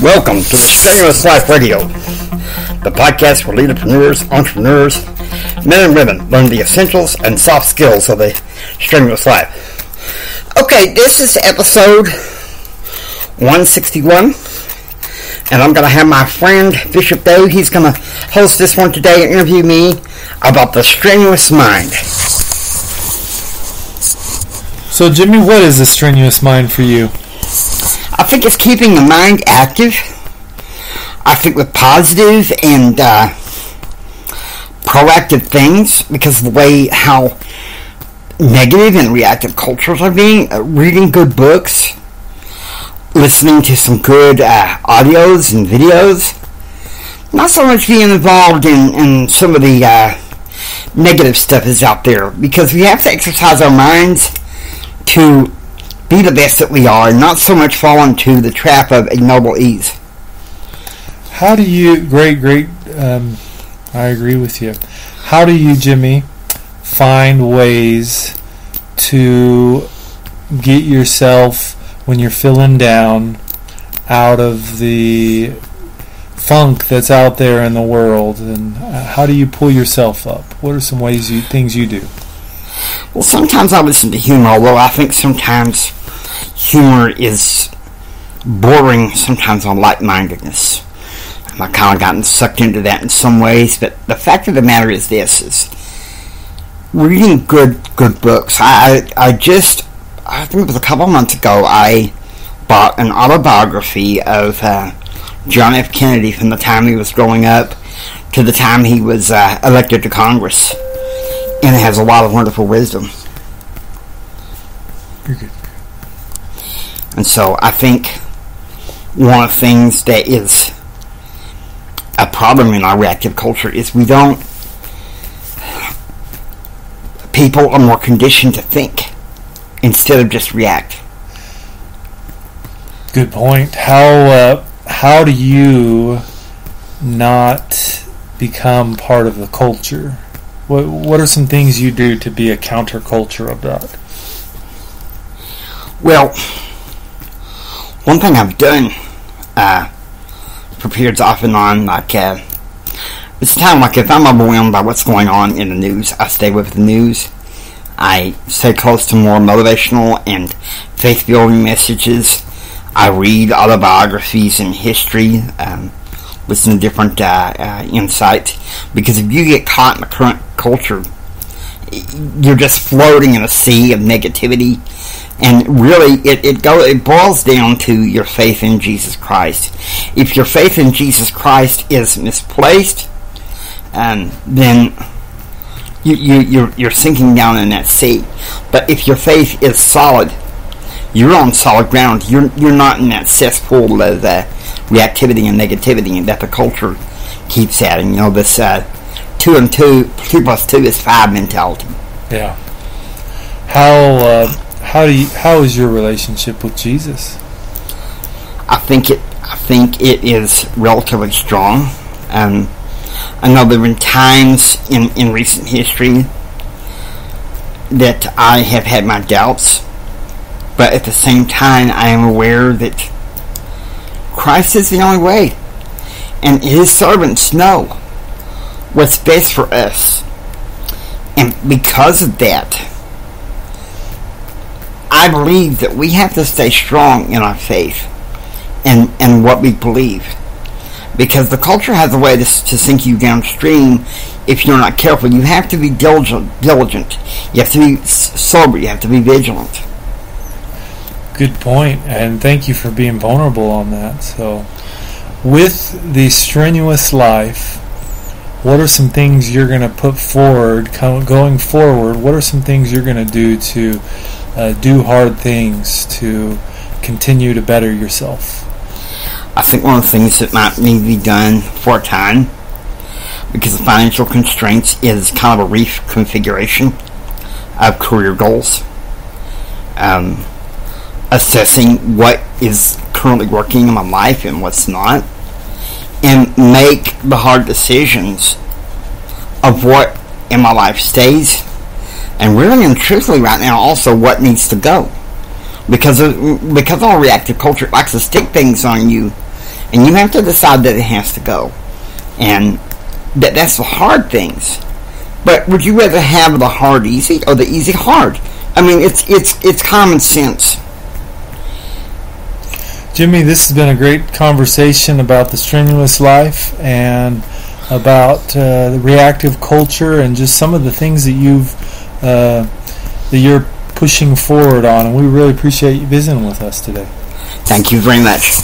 Welcome to the Strenuous Life Radio, the podcast where leaderpreneurs, entrepreneurs, men and women learn the essentials and soft skills of the strenuous life. Okay, this is episode 161, and I'm going to have my friend Bishop Dave. He's going to host this one today and interview me about the strenuous mind. So, Jimmy, what is a strenuous mind for you? I think it's keeping the mind active. I think with positive and proactive things, because of the way how negative and reactive cultures are being. Reading good books, listening to some good audios and videos. Not so much being involved in some of the negative stuff is out there, because we have to exercise our minds to be the best that we are, and not so much fall into the trap of ignoble ease. How do you, I agree with you. How do you, Jimmy, find ways to get yourself, when you're feeling down, out of the funk that's out there in the world, and how do you pull yourself up? What are some things you do? Well, sometimes I listen to humor, although I think sometimes humor is bordering sometimes on like-mindedness. I've kind of gotten sucked into that in some ways, but the fact of the matter is this, is reading good books. I think it was a couple months ago, I bought an autobiography of John F. Kennedy from the time he was growing up to the time he was elected to Congress. And it has a lot of wonderful wisdom. You're good. And so I think one of the things that is a problem in our reactive culture is people are more conditioned to think instead of just react. Good point. How do you not become part of the culture? What are some things you do to be a counterculture of that? Well, one thing I've done for periods off and on, it's time like if I'm overwhelmed by what's going on in the news, I stay with the news. I stay close to more motivational and faith-building messages. I read autobiographies and history, listen to different insights, because if you get caught in the current culture, you're just floating in a sea of negativity, and really it boils down to your faith in Jesus Christ. If your faith in Jesus Christ is misplaced, then you're sinking down in that sea. But if your faith is solid, you're on solid ground. You're not in that cesspool of reactivity and negativity that the culture keeps adding. You know, this 2 plus 2 is 5 mentality. Yeah. How is your relationship with Jesus? I think it is relatively strong. I know there have been times in recent history that I have had my doubts, but at the same time I am aware that Christ is the only way, and His servants know what's best for us. And because of that, I believe that we have to stay strong in our faith and what we believe, because the culture has a way to sink you downstream if you're not careful. You have to be diligent. You have to be sober. You have to be vigilant. Good point, and thank you for being vulnerable on that. So, with the strenuous life, what are some things you're going to put forward going forward? What are some things you're going to do to do hard things to continue to better yourself? I think one of the things that might need to be done for a time, because of financial constraints, is kind of a reconfiguration of career goals. Assessing what is currently working in my life and what's not, and make the hard decisions of what in my life stays, and really and truthfully right now also what needs to go, because our reactive culture likes to stick things on you And you have to decide that it has to go. And that's the hard things. But would you rather have the hard easy or the easy hard? I mean, it's common sense. Jimmy, this has been a great conversation about the strenuous life and about the reactive culture and just some of the things that you're pushing forward on, and we really appreciate you visiting with us today. Thank you very much.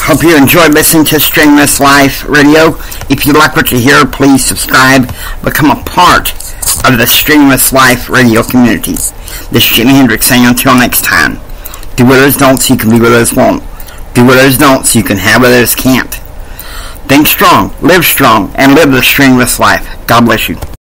Hope you enjoyed listening to Strenuous Life Radio. If you like what you hear, please subscribe, become a part of the Strenuous Life Radio community. This is Jimi Hendrix saying until next time, do what others don't so you can be what others won't. Do what others don't so you can have what others can't. Think strong, live strong, and live the strenuous life. God bless you.